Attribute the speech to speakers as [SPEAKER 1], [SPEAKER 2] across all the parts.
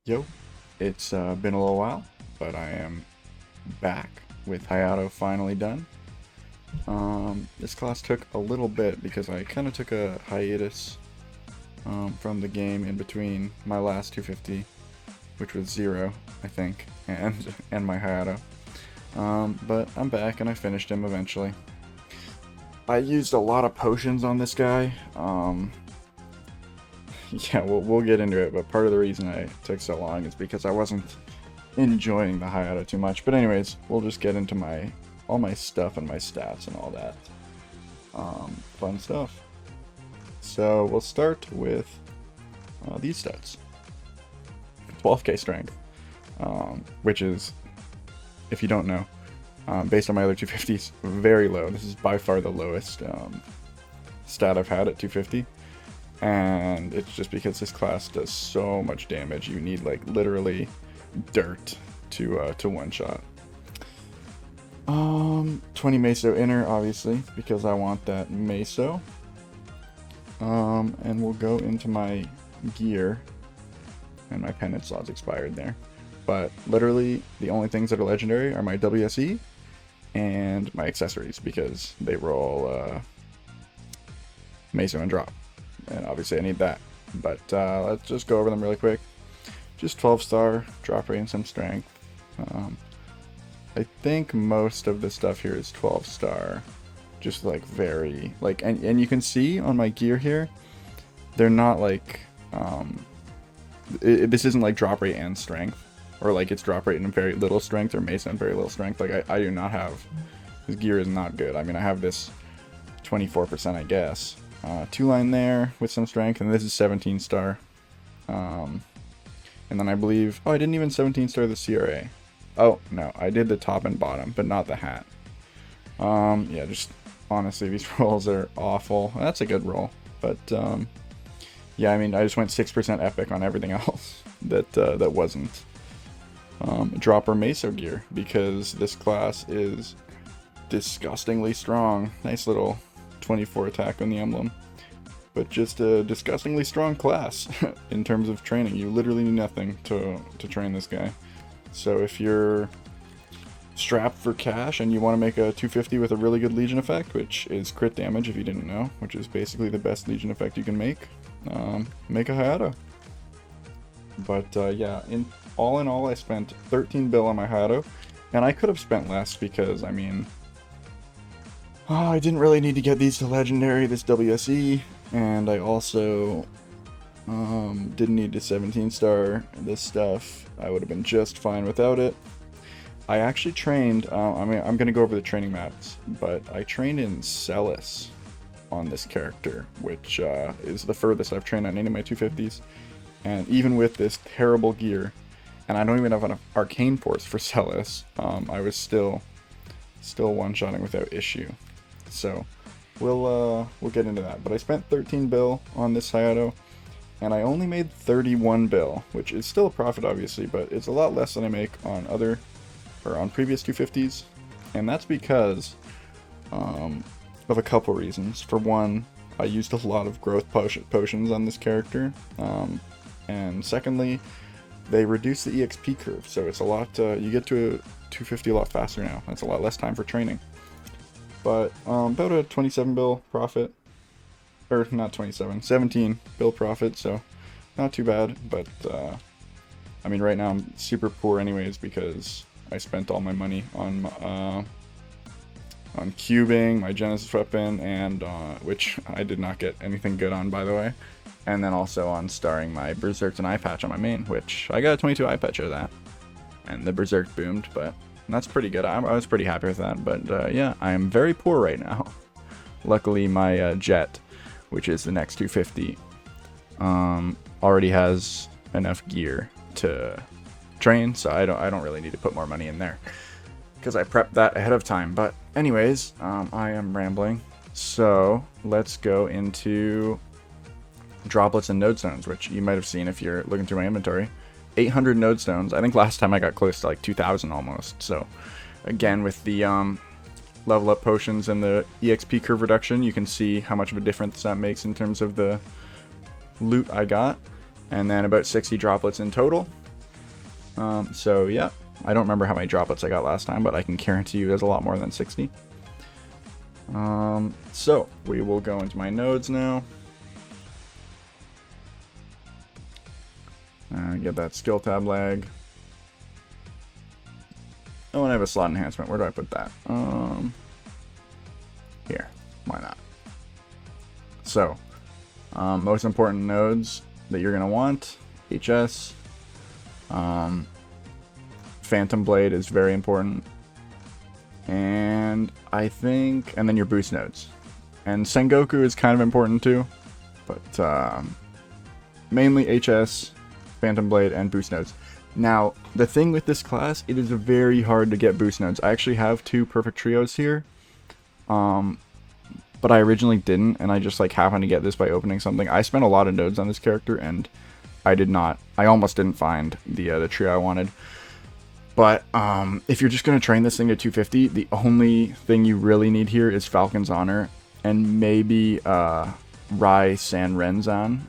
[SPEAKER 1] Yo, it's been a little while, but I am back with Hayato finally done. This class took a little bit because I kind of took a hiatus from the game in between my last 250, which was 0, I think, and my Hayato. But I'm back and I finished him eventually. I used a lot of potions on this guy. Yeah, we'll get into it, but part of the reason I took so long is because I wasn't enjoying the Hayato too much. But anyways, we'll just get into all my stuff and my stats and all that fun stuff. So we'll start with these stats. 12k strength, which is, if you don't know, based on my other 250s, very low. This is by far the lowest stat I've had at 250. And it's just because this class does so much damage. You need like literally dirt to one shot. 20 meso inner, obviously, because I want that meso. And we'll go into my gear, and my pendant slot's expired there. But literally the only things that are legendary are my WSE and my accessories, because they roll meso and drop. And obviously I need that. But let's just go over them really quick. Just 12-star, drop rate and some strength. I think most of the stuff here is 12-star. Just like very, like, and you can see on my gear here, they're not like, this isn't like drop rate and strength. Or like it's drop rate and very little strength, or meso and very little strength. Like I do not have, this gear is not good. I mean, I have this 24%, I guess. 2-line there with some strength, and this is 17-star. And then I believe, I didn't even 17-star the CRA. Oh, no, I did the top and bottom, but not the hat. Yeah, just honestly, these rolls are awful. That's a good roll, but yeah, I mean, I just went 6% epic on everything else that wasn't drop or meso gear, because this class is disgustingly strong. Nice little 24 attack on the emblem, but just a disgustingly strong class in terms of training. You literally need nothing to train this guy. So if you're strapped for cash and you want to make a 250 with a really good Legion effect, which is crit damage if you didn't know, which is basically the best Legion effect you can make a Hayato. But yeah, in all I spent 13 bill on my Hayato, and I could have spent less because, I mean, I didn't really need to get these to legendary, this WSE, and I also didn't need to 17-star this stuff. I would have been just fine without it. I actually trained, I mean, I'm going to go over the training maps, but I trained in Celis on this character, which is the furthest I've trained on any of my 250s. And even with this terrible gear, and I don't even have an arcane force for Celis, I was still one-shotting without issue. So we'll get into that. But I spent 13 bill on this Hayato, and I only made 31 bill, which is still a profit obviously, but it's a lot less than I make on on previous 250s. And that's because of a couple reasons. For one, I used a lot of growth potions on this character, and secondly, they reduce the EXP curve, so it's a lot, you get to a 250 a lot faster now. That's a lot less time for training. But about a 27 bill profit, or not 27, 17 bill profit, so not too bad. But I mean, right now I'm super poor anyways because I spent all my money on cubing my Genesis weapon, and which I did not get anything good on, by the way, and then also on starring my Berserks and eye patch on my main, which I got a 22 eye patch of that, and the Berserk boomed, but that's pretty good. I was pretty happy with that, but yeah, I am very poor right now. Luckily, my Jett, which is the next 250, already has enough gear to train, so I don't really need to put more money in there, because I prepped that ahead of time. But anyways, I am rambling, so let's go into droplets and node stones, which you might have seen if you're looking through my inventory. 800 node stones. I think last time I got close to like 2,000 almost. So again, with the level up potions and the EXP curve reduction, you can see how much of a difference that makes in terms of the loot I got. And then about 60 droplets in total. So yeah, I don't remember how many droplets I got last time, but I can guarantee you there's a lot more than 60. So we will go into my nodes now. Get that skill tab lag. Oh, and I have a slot enhancement. Where do I put that? Here. Why not? So, most important nodes that you're gonna want: HS. Phantom Blade is very important, and I think, and then your boost nodes. And Sengoku is kind of important too, but mainly HS, Phantom Blade, and boost nodes. Now, the thing with this class, it is very hard to get boost nodes. I actually have 2 perfect trios here, but I originally didn't, and I just like happened to get this by opening something. I spent a lot of nodes on this character, and I almost didn't find the trio I wanted. But if you're just going to train this thing to 250, the only thing you really need here is Falcon's Honor, and maybe Rai San Renzan.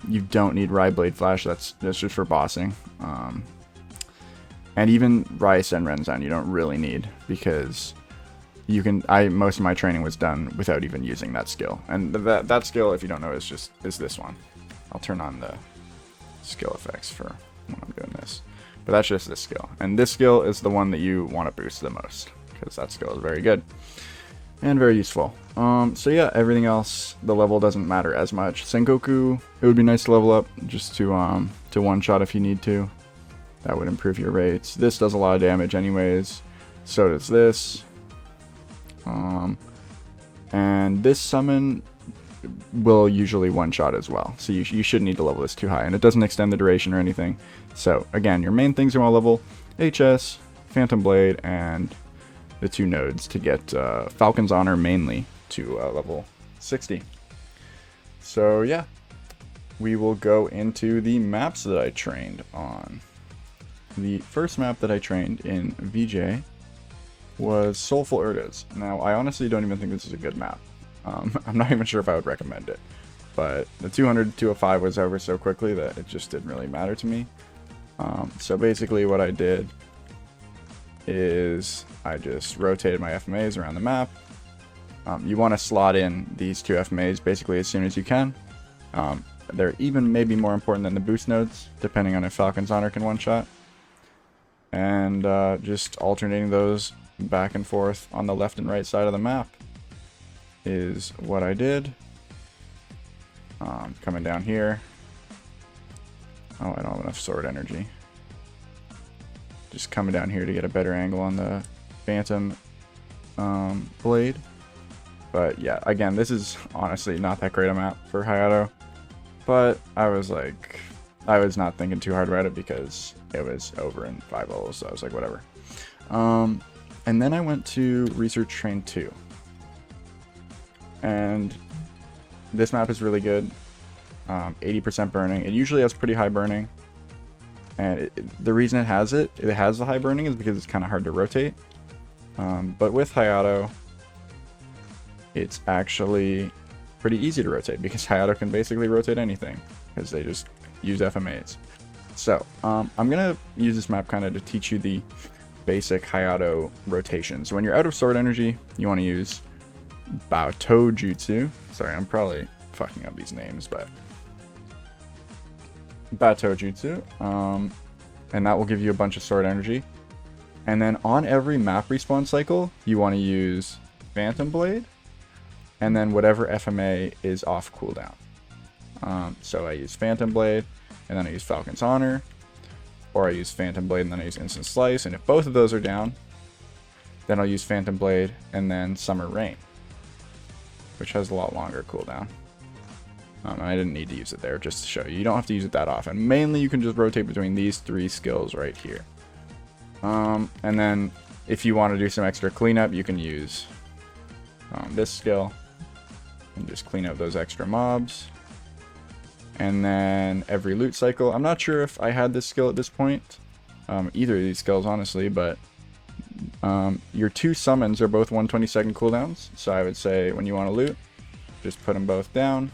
[SPEAKER 1] You don't need Rai Blade Flash, that's just for bossing. And even Rai Sen Renzan you don't really need, because you can, most of my training was done without even using that skill. And that skill, if you don't know, is this one. I'll turn on the skill effects for when I'm doing this. But that's just this skill. And this skill is the one that you want to boost the most, because that skill is very good and very useful. So yeah, everything else, the level doesn't matter as much. Sengoku, it would be nice to level up just to one-shot if you need to. That would improve your rates. This does a lot of damage anyways. So does this. And this summon will usually one-shot as well. So you shouldn't need to level this too high. And it doesn't extend the duration or anything. So again, your main things you want to level: HS, Phantom Blade, and the 2 nodes to get Falcon's Honor mainly to level 60. So yeah, we will go into the maps that I trained on. The first map that I trained in VJ was Soulful Ruins. Now, I honestly don't even think this is a good map. I'm not even sure if I would recommend it, but the 200 to 205 was over so quickly that it just didn't really matter to me. So basically what I did is I just rotated my FMAs around the map. You want to slot in these 2 FMAs basically as soon as you can. They're even maybe more important than the boost nodes, depending on if Falcon's Honor can one-shot. And just alternating those back and forth on the left and right side of the map is what I did. Coming down here. Oh, I don't have enough sword energy. Just coming down here to get a better angle on the Phantom Blade. But yeah, again, this is honestly not that great a map for Hayato. But I was not thinking too hard about it because it was over in 5 levels, so I was like, whatever. And then I went to Research Train 2. And this map is really good. 80% burning. It usually has pretty high burning. And the reason it has the high burning is because it's kind of hard to rotate. But with Hayato, it's actually pretty easy to rotate because Hayato can basically rotate anything because they just use FMAs. So I'm gonna use this map kind of to teach you the basic Hayato rotation. So when you're out of sword energy, you want to use Bato Jutsu. Sorry, I'm probably fucking up these names, but Bato Jutsu, and that will give you a bunch of sword energy. And then on every map respawn cycle, you want to use Phantom Blade, and then whatever FMA is off cooldown. So I use Phantom Blade, and then I use Falcon's Honor, or I use Phantom Blade and then I use Instant Slice, and if both of those are down, then I'll use Phantom Blade and then Summer Rain, which has a lot longer cooldown. I didn't need to use it there, just to show you. You don't have to use it that often. Mainly, you can just rotate between these 3 skills right here. And then, if you want to do some extra cleanup, you can use this skill and just clean up those extra mobs. And then every loot cycle, I'm not sure if I had this skill at this point, either of these skills honestly, but your 2 summons are both 120-second cooldowns. So I would say when you want to loot, just put them both down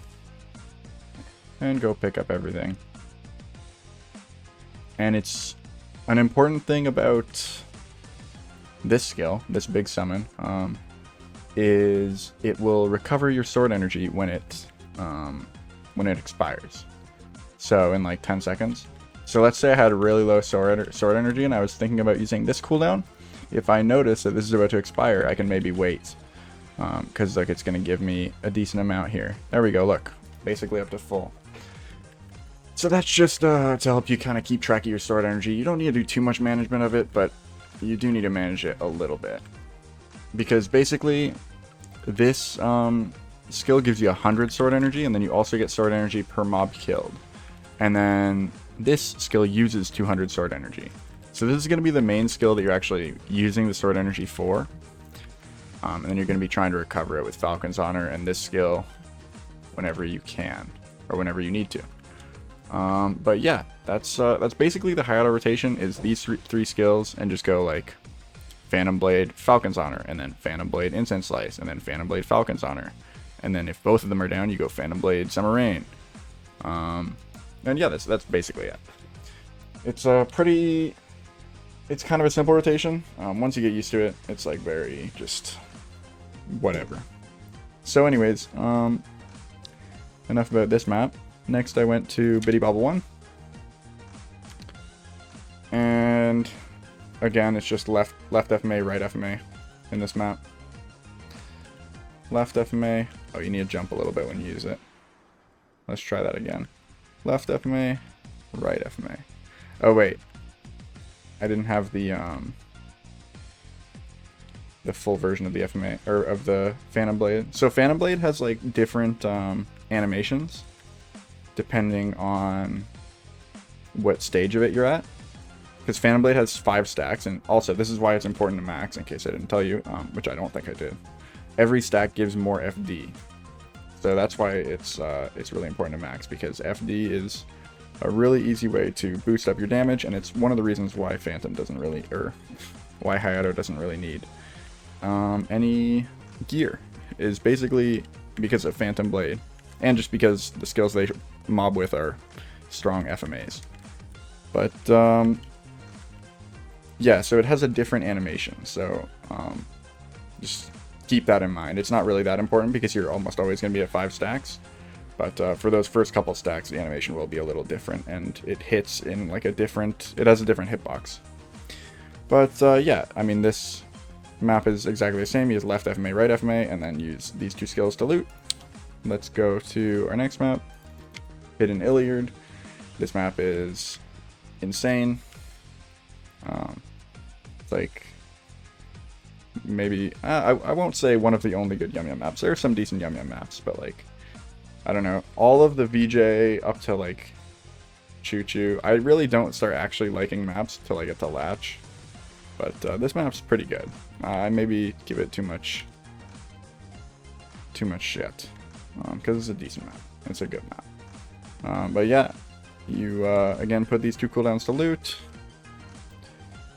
[SPEAKER 1] and go pick up everything. And it's an important thing about this skill, this big summon, is it will recover your sword energy when it expires. So in like 10 seconds. So let's say I had a really low sword energy and I was thinking about using this cooldown. If I notice that this is about to expire, I can maybe wait. Because like it's going to give me a decent amount here. There we go, look. Basically up to full. So that's just to help you kind of keep track of your sword energy. You don't need to do too much management of it, but you do need to manage it a little bit. Because basically, this skill gives you 100 sword energy, and then you also get sword energy per mob killed. And then this skill uses 200 sword energy. So this is going to be the main skill that you're actually using the sword energy for. And then you're going to be trying to recover it with Falcon's Honor and this skill whenever you can, or whenever you need to. But yeah, that's basically the Hayato rotation, is these three skills, and just go like Phantom Blade, Falcon's Honor, and then Phantom Blade, Incense Slice, and then Phantom Blade, Falcon's Honor. And then if both of them are down, you go Phantom Blade, Summer Rain. And yeah, that's basically it. It's it's kind of a simple rotation. Once you get used to it, it's like very just whatever. So anyways, enough about this map. Next I went to Biddy Bobble 1. And again, it's just left FMA, right FMA in this map. Left FMA. Oh, you need to jump a little bit when you use it. Let's try that again. Left FMA, right FMA. Oh wait. I didn't have the full version of the FMA, or of the Phantom Blade. So Phantom Blade has like different animations depending on what stage of it you're at. Because Phantom Blade has 5 stacks, and also this is why it's important to max, in case I didn't tell you, which I don't think I did. Every stack gives more FD. So that's why it's really important to max, because FD is a really easy way to boost up your damage, and it's one of the reasons why Phantom doesn't really, or why Hayato doesn't really need any gear, is basically because of Phantom Blade, and just because the skills they mob with are strong FMAs. But yeah, so it has a different animation, so just keep that in mind. It's not really that important because you're almost always going to be at 5 stacks. But for those first couple stacks, the animation will be a little different, and it hits in like it has a different hitbox. But yeah, I mean, this map is exactly the same. You use left FMA, right FMA, and then use these 2 skills to loot. Let's go to our next map, Bitan Iliad. This map is insane. It's like maybe I won't say one of the only good Yum Yum maps. There are some decent Yum Yum maps, but like, I don't know, all of the VJ up to like Choo Choo, I really don't start actually liking maps till I get to Latch. But this map's pretty good. I maybe give it too much shit, because it's a decent map. It's a good map. But yeah, you again put these 2 cooldowns to loot,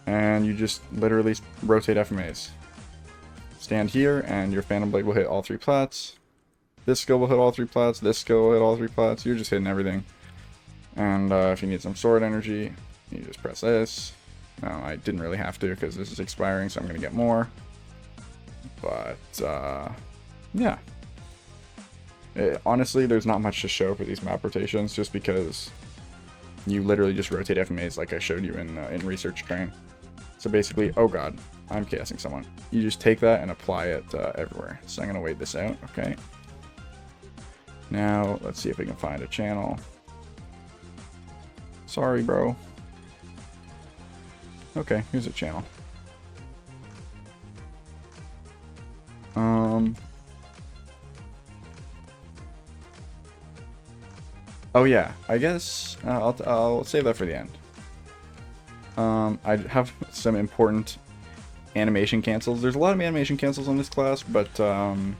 [SPEAKER 1] and you just literally rotate FMAs. Stand here, and your Phantom Blade will hit all 3 plats. This skill will hit all 3 plats. This skill will hit all 3 plats. You're just hitting everything. And if you need some sword energy, you just press this. No, I didn't really have to because this is expiring, so I'm going to get more. But, yeah. Honestly, there's not much to show for these map rotations, just because you literally just rotate FMAs like I showed you in Research Train. So basically, oh god, I'm chaosing someone. You just take that and apply it everywhere. So I'm going to wait this out, okay? Now, let's see if we can find a channel. Sorry, bro. Okay, here's a channel. Oh yeah, I guess I'll save that for the end. I have some important animation cancels. There's a lot of animation cancels on this class, but some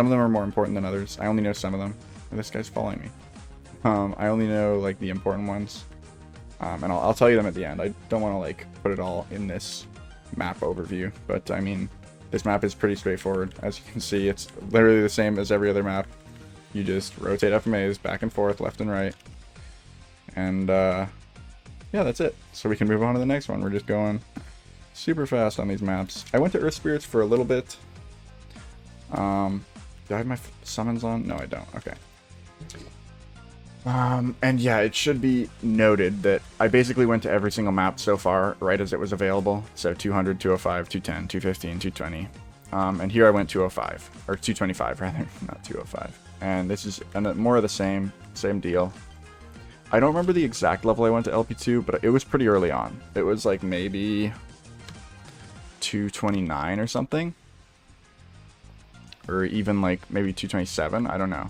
[SPEAKER 1] of them are more important than others. I only know some of them. This guy's following me. I only know like the important ones, and I'll tell you them at the end. I don't want to like put it all in this map overview, but I mean, this map is pretty straightforward. As you can see, it's literally the same as every other map. You just rotate FMAs back and forth, left and right, and yeah, that's it. So we can move on to the next one. We're just going super fast on these maps. I went to Earth Spirits for a little bit. Do I have my summons on? No, I don't. Okay. And yeah, it should be noted that I basically went to every single map so far, right as it was available. So 200, 205, 210, 215, 220. And here I went 205, or 225 rather, not 205. And this is more of the same deal. I don't remember the exact level I went to LP2, but it was pretty early on. It was like maybe 229 or something. Or even like maybe 227, I don't know.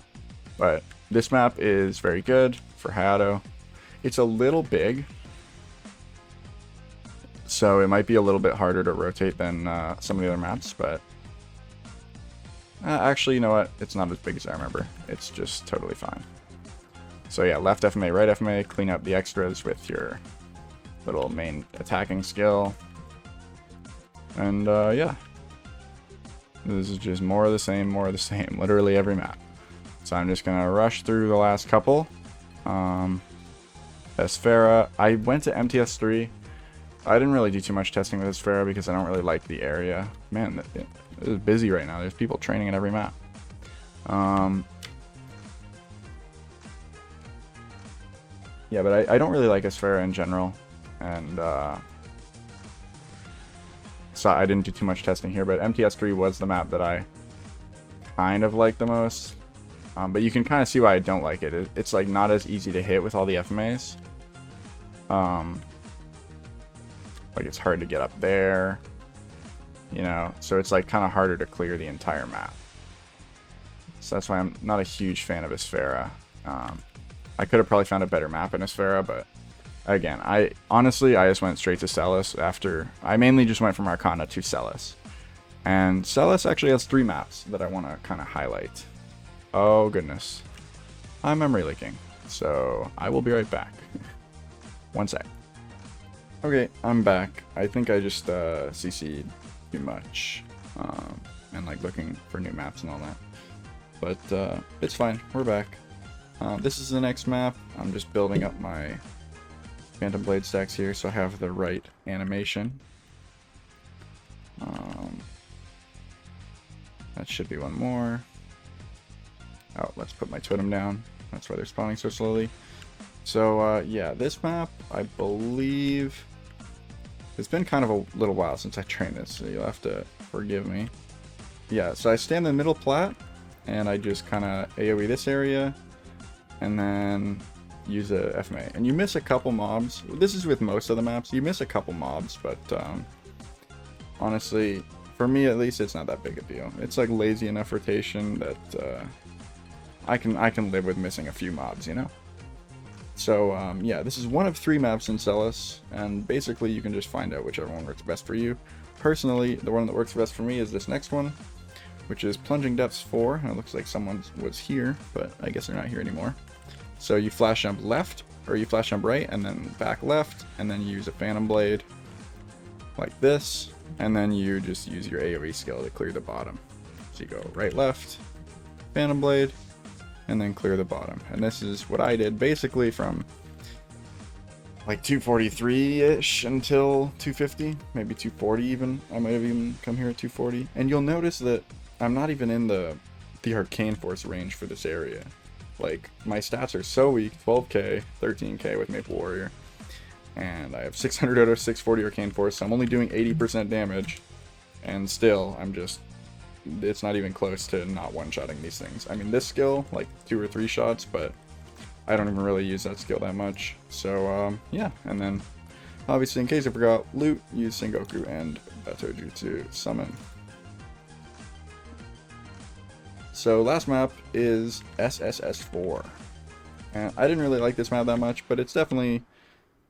[SPEAKER 1] But this map is very good for Hayato. It's a little big, so it might be a little bit harder to rotate than some of the other maps, but actually, you know what? It's not as big as I remember. It's just totally fine. So yeah, left FMA, right FMA, clean up the extras with your little main attacking skill. And yeah, this is just more of the same, literally every map. So I'm just gonna rush through the last couple. Esfera, I went to MTS3. I didn't really do too much testing with Esfera because I don't really like the area. Man, it is busy right now. There's people training at every map. Yeah, but I don't really like Esfera in general, and so I didn't do too much testing here, but MTS3 was the map that I kind of liked the most. But you can kind of see why I don't like it. It's like not as easy to hit with all the FMAs. Like it's hard to get up there, you know, so it's like kind of harder to clear the entire map. So that's why I'm not a huge fan of Esfera. I could have probably found a better map in Esfera, but again, I just went straight to Celis after. I mainly just went from Arcana to Celis. And Celis actually has 3 maps that I want to kind of highlight. Oh goodness, I'm memory leaking, so I will be right back. One sec. Okay, I'm back. I think I just CC'd too much, and like looking for new maps and all that. But it's fine, we're back. This is the next map. I'm just building up my Phantom Blade stacks here so I have the right animation. That should be one more. Oh, let's put my totem down. That's why they're spawning so slowly. So, yeah, this map, I believe... It's been kind of a little while since I trained this, so you'll have to forgive me. Yeah, so I stand in the middle plat, and I just kind of AoE this area, and then use a FMA. And you miss a couple mobs. This is with most of the maps. You miss a couple mobs, but honestly, for me at least, it's not that big a deal. It's like lazy enough rotation that I can live with missing a few mobs, you know? So, yeah, this is one of 3 maps in Celis, and basically you can just find out whichever one works best for you. Personally, the one that works best for me is this next one, which is Plunging Depths 4. And it looks like someone was here, but I guess they're not here anymore. So you flash jump left, or you flash jump right, and then back left, and then you use a Phantom Blade, like this, and then you just use your AoE skill to clear the bottom. So you go right, left, Phantom Blade, and then clear the bottom. And this is what I did basically from like 243-ish until 250, maybe 240 even. I might have even come here at 240. And you'll notice that I'm not even in the Arcane Force range for this area. Like, my stats are so weak, 12k, 13k with Maple Warrior. And I have 600 out of 640 Arcane Force, so I'm only doing 80% damage. And still, it's not even close to not one-shotting these things. I mean, this skill, like 2 or 3 shots, but I don't even really use that skill that much. So, yeah. And then, obviously, in case I forgot, loot, use Sengoku and Batoju to summon. So, last map is SSS4. And I didn't really like this map that much, but it's definitely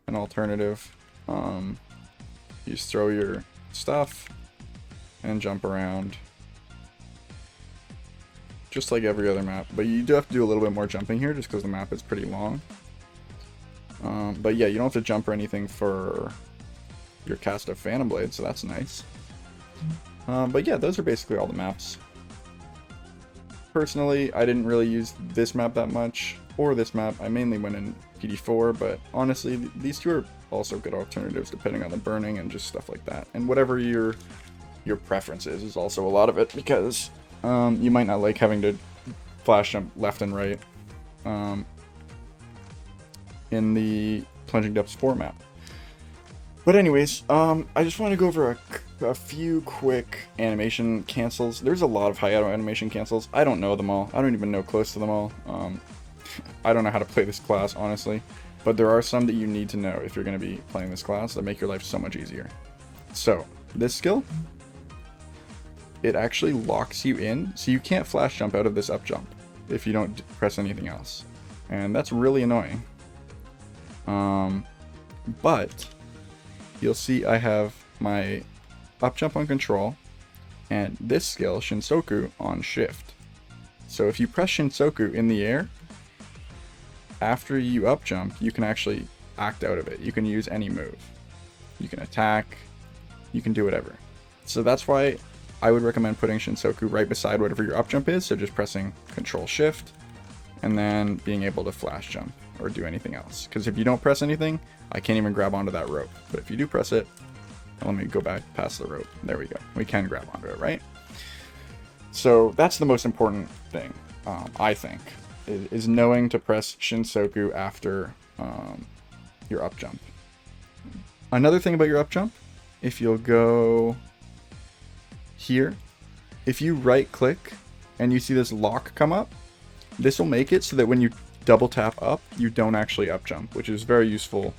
[SPEAKER 1] an alternative. You just throw your stuff and jump around. Just like every other map, but you do have to do a little bit more jumping here just because the map is pretty long. But yeah, you don't have to jump or anything for your cast of Phantom Blade, so that's nice. But yeah, those are basically all the maps. Personally, I didn't really use this map that much, or this map. I mainly went in PD4, but honestly, these two are also good alternatives depending on the burning and just stuff like that. And whatever your preference is also a lot of it, because you might not like having to flash jump left and right in the Plunging Depths 4 map. But anyways, I just want to go over a few quick animation cancels. There's a lot of Hayato animation cancels. I don't know them all. I don't even know close to them all. I don't know how to play this class, honestly. But there are some that you need to know if you're going to be playing this class that make your life so much easier. So, this skill, it actually locks you in, so you can't flash jump out of this up jump if you don't press anything else. And that's really annoying. But you'll see I have my up jump on control and this skill, Shinsoku, on shift. So if you press Shinsoku in the air, after you up jump, you can actually act out of it. You can use any move. You can attack, you can do whatever. So that's why I would recommend putting Shinsoku right beside whatever your up jump is, so just pressing control shift and then being able to flash jump or do anything else. Because if you don't press anything, I can't even grab onto that rope. But if you do press it, let me go back past the rope. There we go. We can grab onto it, right? So that's the most important thing, I think, is knowing to press Shinsoku after your up jump. Another thing about your up jump, if you'll go here, if you right click and you see this lock come up, this will make it so that when you double tap up, you don't actually up jump, which is very useful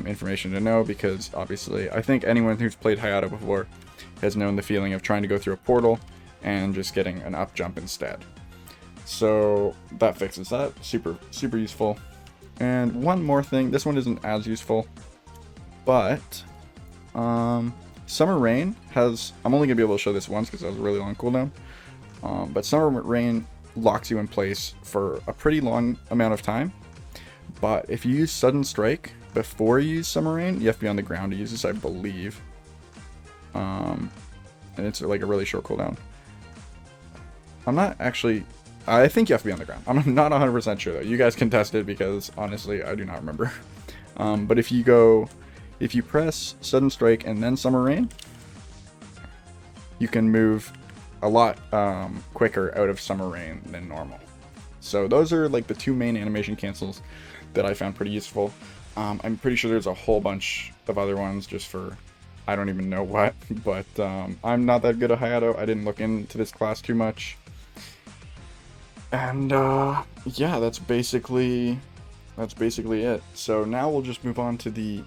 [SPEAKER 1] information to know, because obviously I think anyone who's played Hayato before has known the feeling of trying to go through a portal and just getting an up jump instead. So that fixes that. Super useful. And one more thing, this one isn't as useful, but Summer Rain has, I'm only gonna be able to show this once because that was a really long cooldown, but Summer Rain locks you in place for a pretty long amount of time. But if you use Sudden Strike before you use Summer Rain, you have to be on the ground to use this, I believe. And it's like a really short cooldown. I'm not actually, I think you have to be on the ground. I'm not 100% sure though. You guys can test it because honestly, I do not remember. But if you press Sudden Strike and then Summer Rain, you can move a lot quicker out of Summer Rain than normal. So those are like the two main animation cancels that I found pretty useful. I'm pretty sure there's a whole bunch of other ones just for I don't even know what, but I'm not that good at Hayato. I didn't look into this class too much. And yeah, that's basically it. So now we'll just move on to the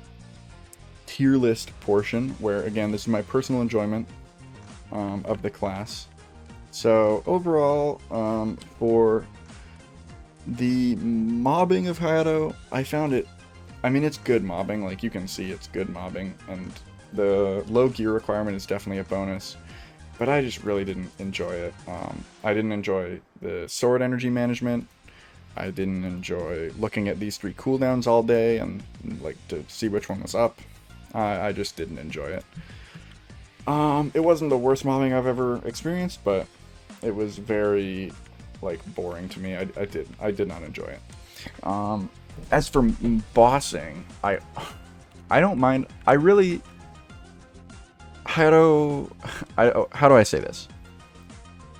[SPEAKER 1] tier list portion, where again, this is my personal enjoyment of the class. So overall, for the mobbing of Hayato, I found it, I mean, it's good mobbing, like you can see it's good mobbing, and the low gear requirement is definitely a bonus, but I just really didn't enjoy it. I didn't enjoy the sword energy management. I didn't enjoy looking at these 3 cooldowns all day and like to see which one was up. I just didn't enjoy it. It wasn't the worst mobbing I've ever experienced, but it was very like boring to me. I did not enjoy it. As for bossing, I don't mind. I really how do I say this?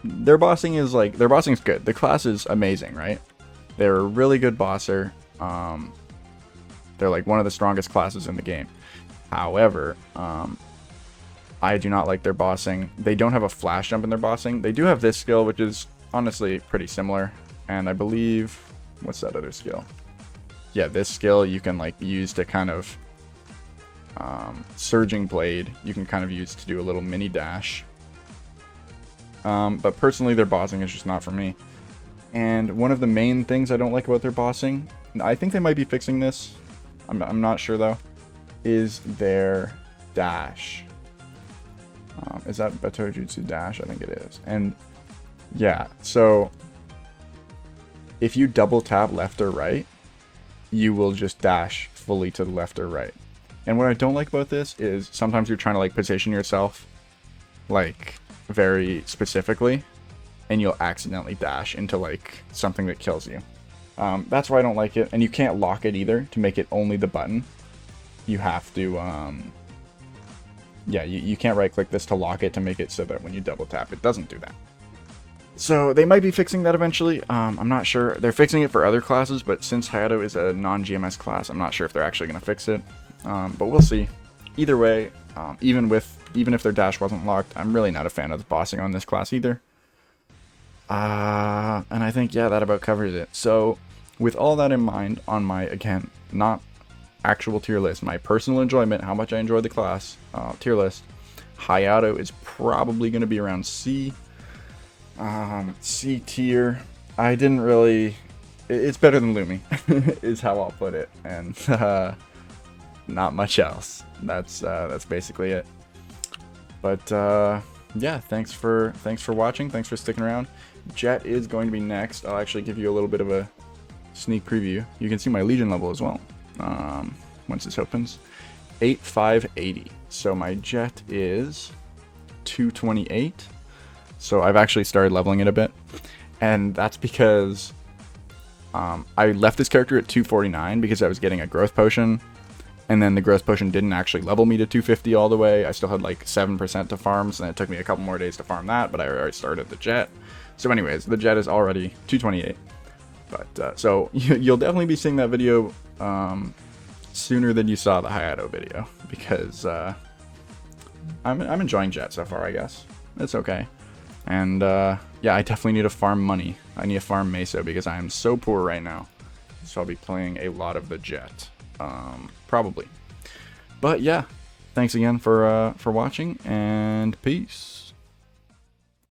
[SPEAKER 1] Their bossing is good. The class is amazing, right? They're a really good bosser. They're like one of the strongest classes in the game. However, I do not like their bossing. They don't have a flash jump in their bossing. They do have this skill, which is honestly pretty similar. And I believe, what's that other skill? Yeah, this skill you can like use to kind of Surging Blade. You can kind of use to do a little mini dash. But personally, their bossing is just not for me. And one of the main things I don't like about their bossing, I think they might be fixing this, I'm not sure though, is their dash. Is that Betojutsu dash? I think it is. And yeah, so if you double tap left or right, you will just dash fully to the left or right. And what I don't like about this is sometimes you're trying to like position yourself like very specifically, and you'll accidentally dash into like something that kills you. That's why I don't like it. And you can't lock it either to make it only the button. You have to, yeah, you can't right click this to lock it to make it so that when you double tap, it doesn't do that. So they might be fixing that eventually. I'm not sure. They're fixing it for other classes, but since Hayato is a non-GMS class, I'm not sure if they're actually going to fix it. But we'll see. Either way, even if their dash wasn't locked, I'm really not a fan of the bossing on this class either. And I think, yeah, that about covers it. So with all that in mind, on my, again, not actual tier list, my personal enjoyment, how much I enjoy the class, tier list, Hayato is probably going to be around C. C tier. I didn't really... It's better than Lumi, is how I'll put it. And not much else. That's basically it. But yeah, thanks for watching. Thanks for sticking around. Jett is going to be next. I'll actually give you a little bit of a sneak preview. You can see my Legion level as well. Once this opens, 8580. So my Jett is 228. So I've actually started leveling it a bit, and that's because I left this character at 249 because I was getting a growth potion, and then the growth potion didn't actually level me to 250 all the way. I still had like 7% to farm, so it took me a couple more days to farm that, but I already started the Jett. So anyways, the Jett is already 228. But so you'll definitely be seeing that video sooner than you saw the Hayato video, because I'm enjoying Jett so far, I guess. It's okay. And yeah, I definitely need to farm money. I need to farm Meso because I am so poor right now. So I'll be playing a lot of the Jett, probably. But yeah, thanks again for watching, and peace.